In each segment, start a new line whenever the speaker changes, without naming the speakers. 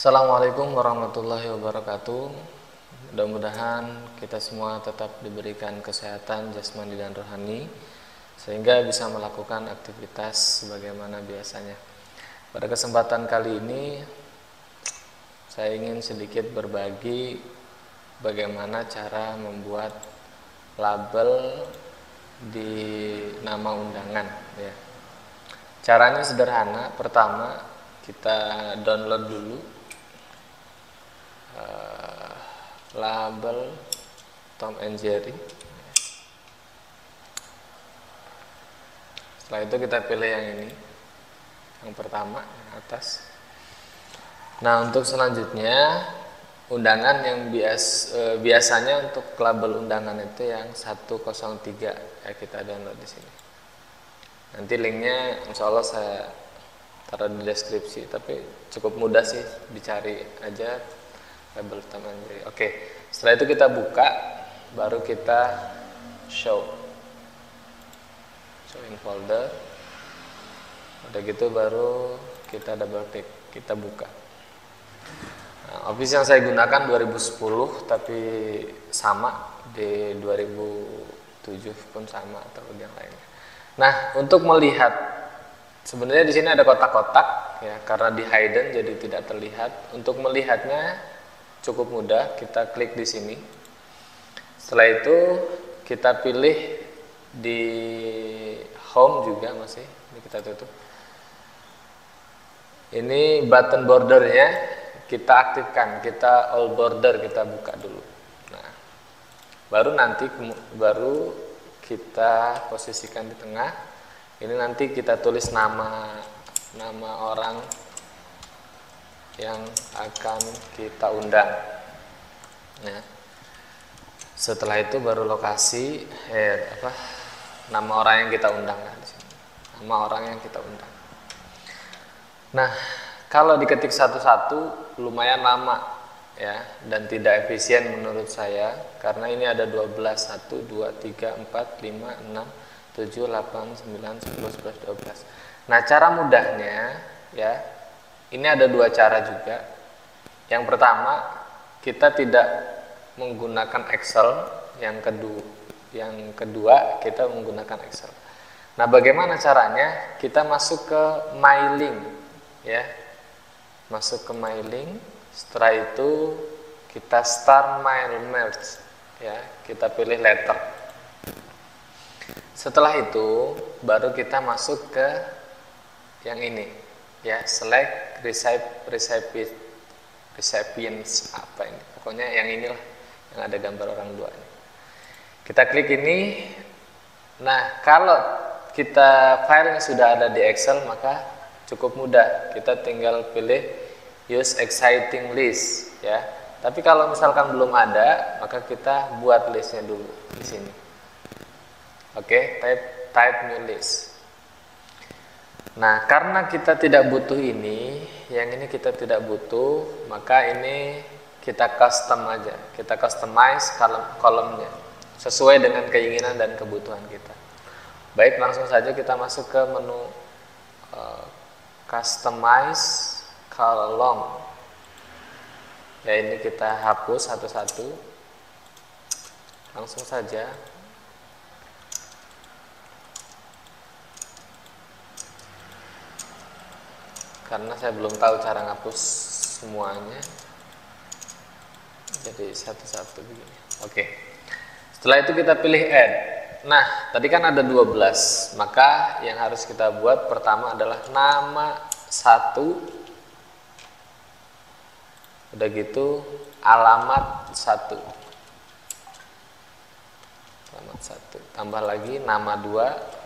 Assalamualaikum warahmatullahi wabarakatuh. Mudah-mudahan kita semua tetap diberikan kesehatan jasmani dan rohani sehingga bisa melakukan aktivitas sebagaimana biasanya. Pada kesempatan kali ini saya ingin sedikit berbagi bagaimana cara membuat label di nama undangan ya. Caranya sederhana. Pertama, kita download dulu label Tom and Jerry. Setelah itu kita pilih yang ini, yang pertama, yang atas. Nah, untuk selanjutnya undangan yang biasanya untuk label undangan itu yang 103 ya, kita download di sini. Nanti linknya insya Allah saya taruh di deskripsi, tapi cukup mudah sih, dicari aja label Tom and Jerry. Oke, setelah itu kita buka, baru kita show in folder. Udah gitu baru kita double klik, kita buka. Nah, Office yang saya gunakan 2010, tapi sama di 2007 pun sama atau yang lainnya. Nah, untuk melihat, sebenarnya di sini ada kotak-kotak ya, karena di hidden jadi tidak terlihat. Untuk melihatnya cukup mudah, kita klik di sini. Setelah itu kita pilih di home juga, masih ini kita tutup. Ini button bordernya kita aktifkan, kita all border kita buka dulu. Nah, baru nanti kita posisikan di tengah. Ini nanti kita tulis nama orang yang akan kita undang. Nah, setelah itu baru lokasi nama orang yang kita undang di sini. Nama orang yang kita undang. Nah, kalau diketik satu-satu lumayan lama ya, dan tidak efisien menurut saya, karena ini ada 12, 1, 2, 3, 4, 5, 6, 7, 8, 9, 10, 11, 12. Nah, cara mudahnya ya, ini ada dua cara juga. Yang pertama, kita tidak menggunakan Excel. Yang kedua, kita menggunakan Excel. Nah, bagaimana caranya? Kita masuk ke mailing ya. Masuk ke mailing. Setelah itu kita start mail merge ya, kita pilih letter. Setelah itu baru kita masuk ke yang ini ya, select recipients apa ini, pokoknya yang inilah yang ada gambar orang dua ini. Kita klik ini. Nah, kalau kita filenya sudah ada di Excel, maka cukup mudah, kita tinggal pilih use exciting list ya. Tapi kalau misalkan belum ada, maka kita buat listnya dulu di sini. Oke, type new list. Nah, karena kita tidak butuh ini, yang ini kita tidak butuh, maka ini kita custom aja. Kita customize kolomnya sesuai dengan keinginan dan kebutuhan kita. Baik, langsung saja kita masuk ke menu customize column. Ya, ini kita hapus satu-satu. Langsung saja. Karena saya belum tahu cara ngapus semuanya, jadi satu-satu begini. Oke. Setelah itu kita pilih add. Nah, tadi kan ada 12, maka yang harus kita buat pertama adalah nama 1. Udah gitu alamat 1. Alamat 1. Tambah lagi nama 2.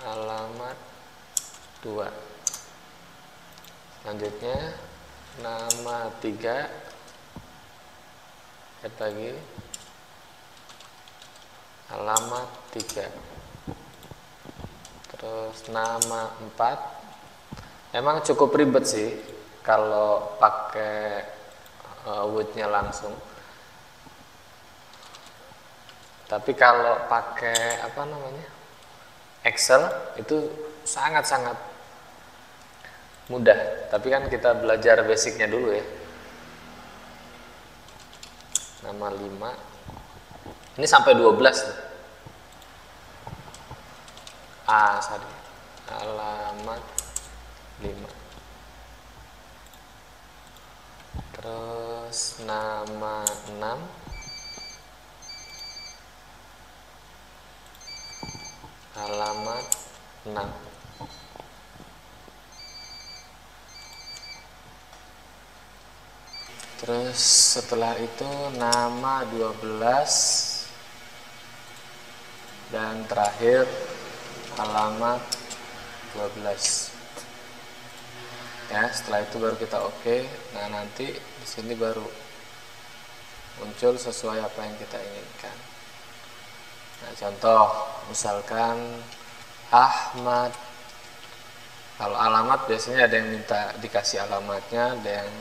Alamat 2. Selanjutnya nama 3. Add lagi alamat 3. Terus nama 4. Emang cukup ribet sih kalau pakai Word-nya langsung. Tapi kalau pakai Excel itu sangat-sangat mudah, tapi kan kita belajar basicnya dulu ya. Nama 5 ini sampai 12 nih. Alamat 5. Terus nama 6, alamat 6. Terus setelah itu nama 12 dan terakhir alamat 12. Ya, setelah itu baru kita oke. Nah, nanti di sini baru muncul sesuai apa yang kita inginkan. Nah, contoh misalkan Ahmad. Kalau alamat biasanya ada yang minta dikasih alamatnya, ada yang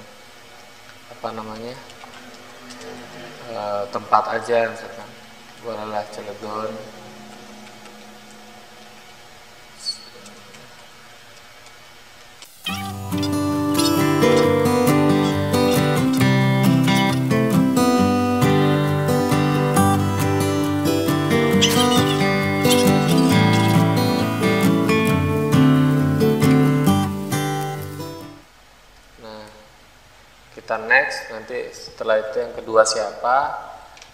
tempat aja, misalkan bolehlah Cilegon. Kita next, nanti setelah itu yang kedua siapa,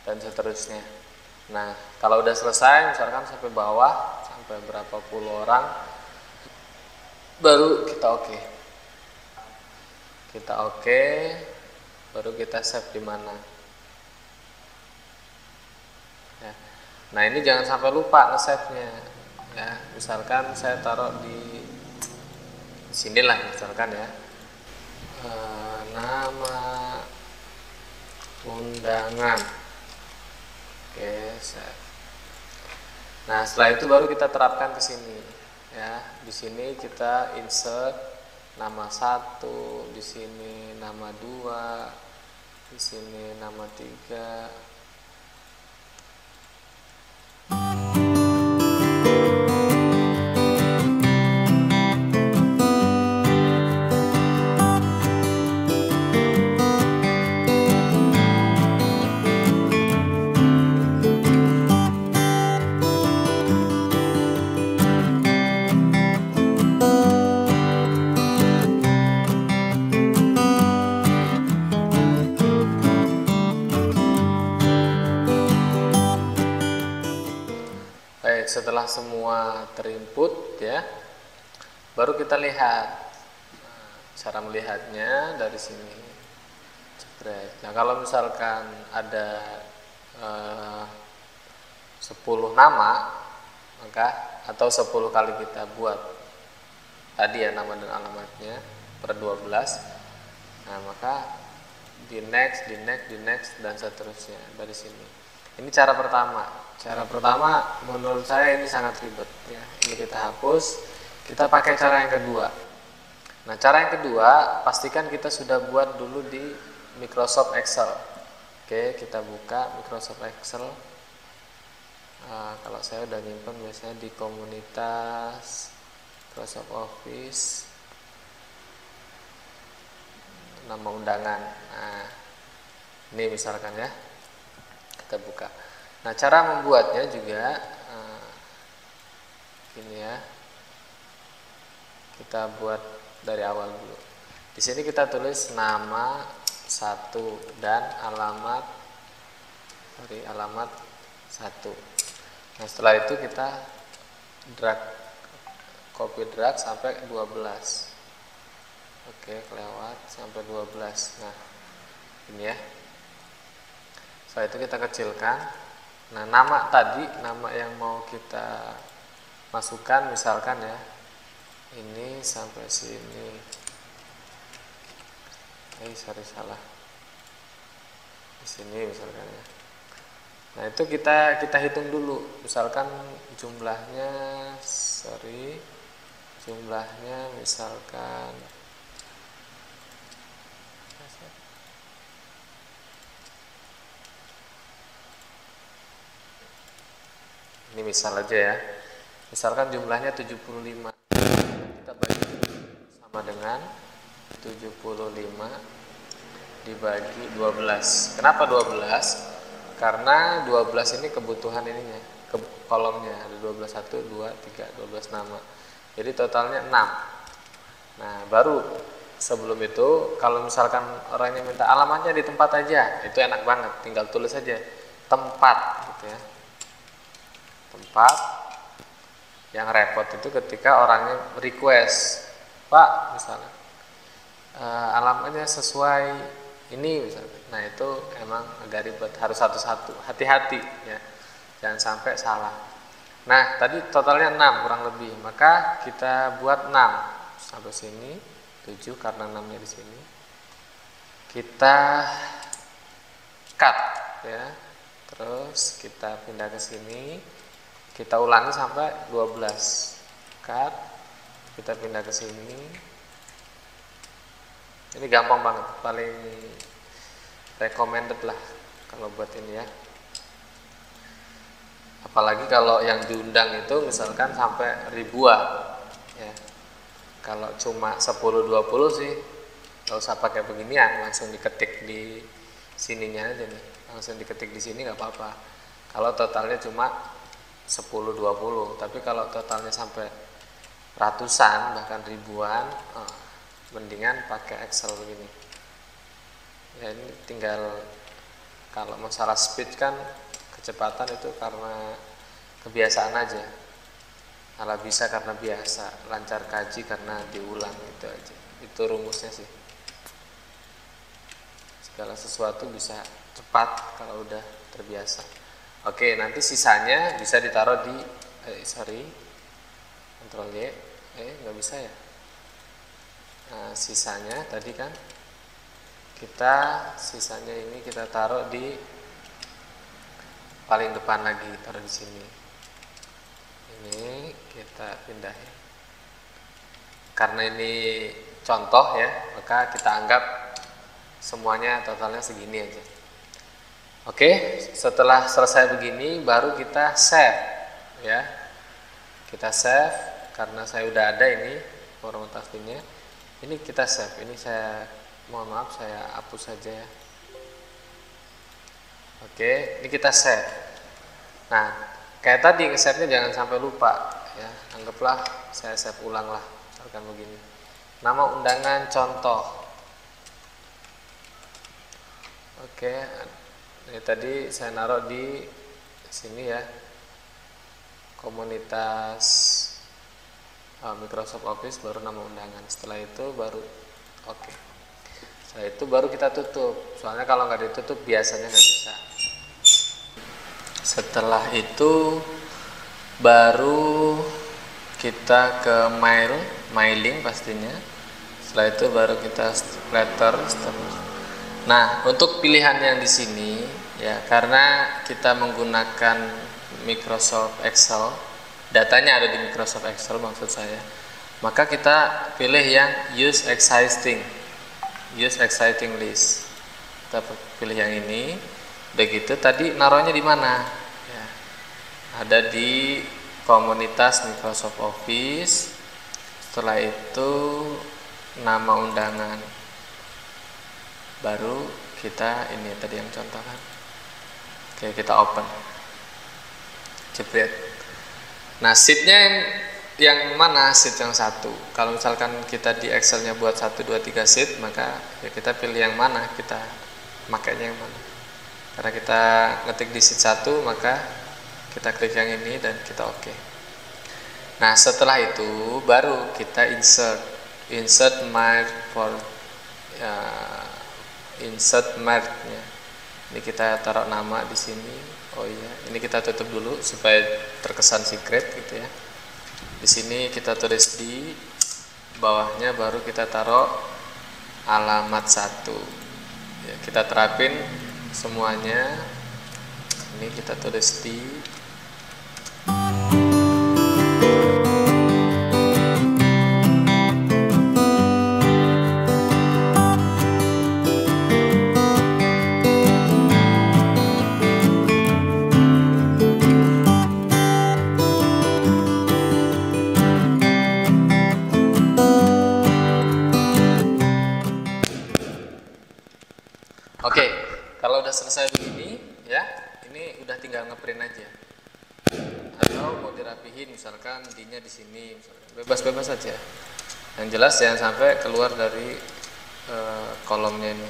dan seterusnya. Nah, kalau udah selesai, misalkan sampai bawah, sampai berapa puluh orang, baru kita oke. Kita oke, baru kita save di mana. Ya. Nah, ini jangan sampai lupa nge-save-nya. Ya, misalkan saya taruh di sinilah, misalkan ya. Nama undangan. Oke, save. Nah, setelah itu baru kita terapkan ke sini. Ya, di sini kita insert nama 1, di sini nama 2, di sini nama 3. Setelah semua terinput ya, baru kita lihat. Cara melihatnya dari sini. Nah, kalau misalkan ada 10 nama, maka atau 10 kali kita buat tadi ya nama dan alamatnya per 12, nah maka di next dan seterusnya dari sini. Ini cara pertama. Cara pertama menurut saya ini sangat ribet ya. Ini kita hapus. Kita pakai cara yang kedua. Nah, cara yang kedua pastikan kita sudah buat dulu di Microsoft Excel. Oke, kita buka Microsoft Excel. Kalau saya udah nyimpen biasanya di komunitas Microsoft Office, nama undangan. Nah, ini misalkan ya, kita buka. Nah, cara membuatnya juga gini ya. Kita buat dari awal dulu. Di sini kita tulis nama 1 dan alamat dari alamat 1. Nah, setelah itu kita copy drag sampai 12. Oke, kelewat sampai 12. Nah, ini ya. Setelah itu kita kecilkan. Nah, nama tadi, nama yang mau kita masukkan misalkan ya, ini sampai sini. Salah. Di sini misalkan ya. Nah, itu kita hitung dulu. Misalkan jumlahnya misalkan ini misal aja ya. Misalkan jumlahnya 75. kita bagi sama dengan 75 dibagi 12. Kenapa 12? Karena 12 ini kebutuhan ininya, kolomnya ada 12, 1, 2, 3, 12 nama. Jadi totalnya 6. Nah, baru sebelum itu kalau misalkan orangnya minta alamatnya di tempat aja, itu enak banget, tinggal tulis aja tempat gitu ya. Tempat. Yang repot itu ketika orangnya request, Pak misalnya alamatnya sesuai ini misalnya. Nah itu emang agak ribet, harus satu-satu, hati-hati ya, jangan sampai salah. Nah tadi totalnya 6 kurang lebih, maka kita buat 6 sampai sini, 7 karena 6 nya di sini. Kita cut ya, terus kita pindah ke sini, kita ulangi sampai 12. Cut, kita pindah ke sini. Ini gampang banget, paling recommended lah kalau buat ini ya. Apalagi kalau yang diundang itu misalkan sampai ribuan ya. Kalau cuma 10-20 sih nggak usah pakai beginian, langsung diketik di sininya aja nih, langsung diketik di sini nggak apa-apa. Kalau totalnya cuma 10-20, tapi kalau totalnya sampai ratusan bahkan ribuan, mendingan pakai Excel begini ya. Ini tinggal, kalau masalah speed kan, kecepatan itu karena kebiasaan aja, ala bisa karena biasa, lancar kaji karena diulang, gitu aja. Itu rumusnya sih, segala sesuatu bisa cepat kalau udah terbiasa. Oke, nanti sisanya bisa ditaruh di Ctrl Y, nggak bisa ya. Nah, sisanya tadi kan sisanya ini kita taruh di paling depan lagi, taruh di sini. Ini kita pindahin. Karena ini contoh ya, maka kita anggap semuanya totalnya segini aja. Oke, setelah selesai begini baru kita save ya. Kita save karena saya udah ada ini format aslinya. Ini kita save. Ini saya mohon maaf, saya hapus saja ya. Oke, ini kita save. Nah, kayak tadi nge-save-nya jangan sampai lupa ya. Anggaplah saya save ulang lah, misalkan begini. Nama undangan contoh. Oke, ini tadi saya naruh di sini ya. Komunitas Microsoft Office, baru nama undangan. Setelah itu baru oke. Setelah itu baru kita tutup. Soalnya kalau nggak ditutup biasanya nggak bisa. Setelah itu baru kita ke mailing pastinya. Setelah itu baru kita letter. Nah, untuk pilihan yang di sini ya, karena kita menggunakan Microsoft Excel, datanya ada di Microsoft Excel maksud saya, maka kita pilih yang use existing list. Kita pilih yang ini. Begitu tadi naruhnya di mana ya, ada di komunitas Microsoft Office. Setelah itu nama undangan, baru kita ini tadi yang contoh kan. Oke, kita open, jepret. Nah, sheetnya yang mana? Sheet yang satu. Kalau misalkan kita di Excelnya buat 1, 2, 3 sheet, maka ya kita pilih yang mana, kita makainya yang mana. Karena kita ngetik di sheet 1, maka kita klik yang ini dan kita oke. Nah, setelah itu baru kita insert mark-nya. Ini kita taruh nama di sini. Oh iya, ini kita tutup dulu supaya terkesan secret gitu ya. Di sini kita tulis di bawahnya, baru kita taruh alamat 1. Ya, kita terapin semuanya. Ini kita tulis di Oke, kalau udah selesai begini ya, ini udah tinggal ngeprint aja. Atau mau dirapihin, misalkan D-nya di sini, bebas-bebas saja. Yang jelas jangan sampai keluar dari kolomnya ini.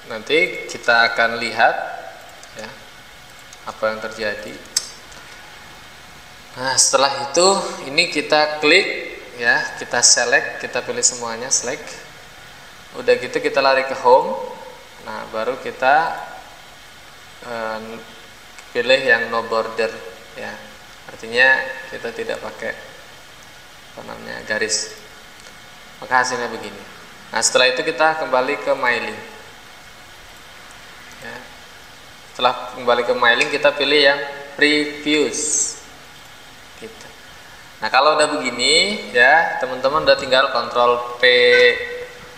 Nanti kita akan lihat ya apa yang terjadi. Nah, setelah itu ini kita klik ya, kita select, kita pilih semuanya, select. Udah gitu kita lari ke home. Nah, baru kita pilih yang no border ya. Artinya kita tidak pakai apa namanya garis. Maka hasilnya begini. Nah, setelah itu kita kembali ke mailing. Ya. Setelah kembali ke mailing kita pilih yang previews. Gitu. Nah, kalau udah begini ya, teman-teman udah tinggal Ctrl P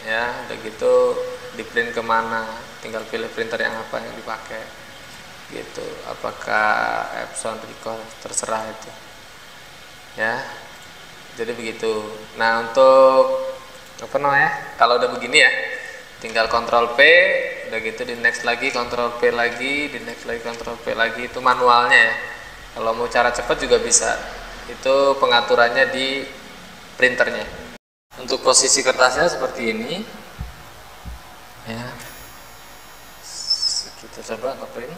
ya, udah gitu di print kemana, tinggal pilih printer yang apa yang dipakai gitu, apakah Epson, Ricoh, terserah itu ya. Jadi begitu. Nah, untuk apa namanya, kalau udah begini ya tinggal Ctrl P, udah gitu di next lagi, Ctrl P lagi, di next lagi, Ctrl P lagi. Itu manualnya ya. Kalau mau cara cepat juga bisa, itu pengaturannya di printernya. Untuk posisi kertasnya seperti ini ya, kita coba ngeprint.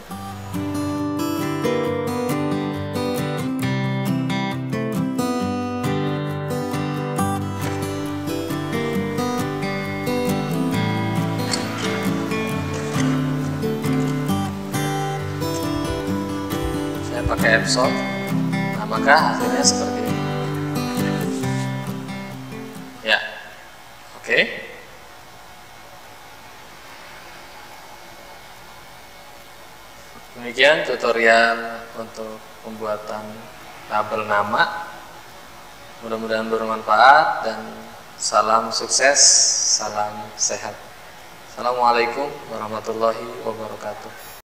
Saya pakai Epson. Nah, maka hasilnya seperti ini ya. Oke. Demikian tutorial untuk pembuatan label nama. Mudah-mudahan bermanfaat dan salam sukses, salam sehat. Assalamualaikum warahmatullahi wabarakatuh.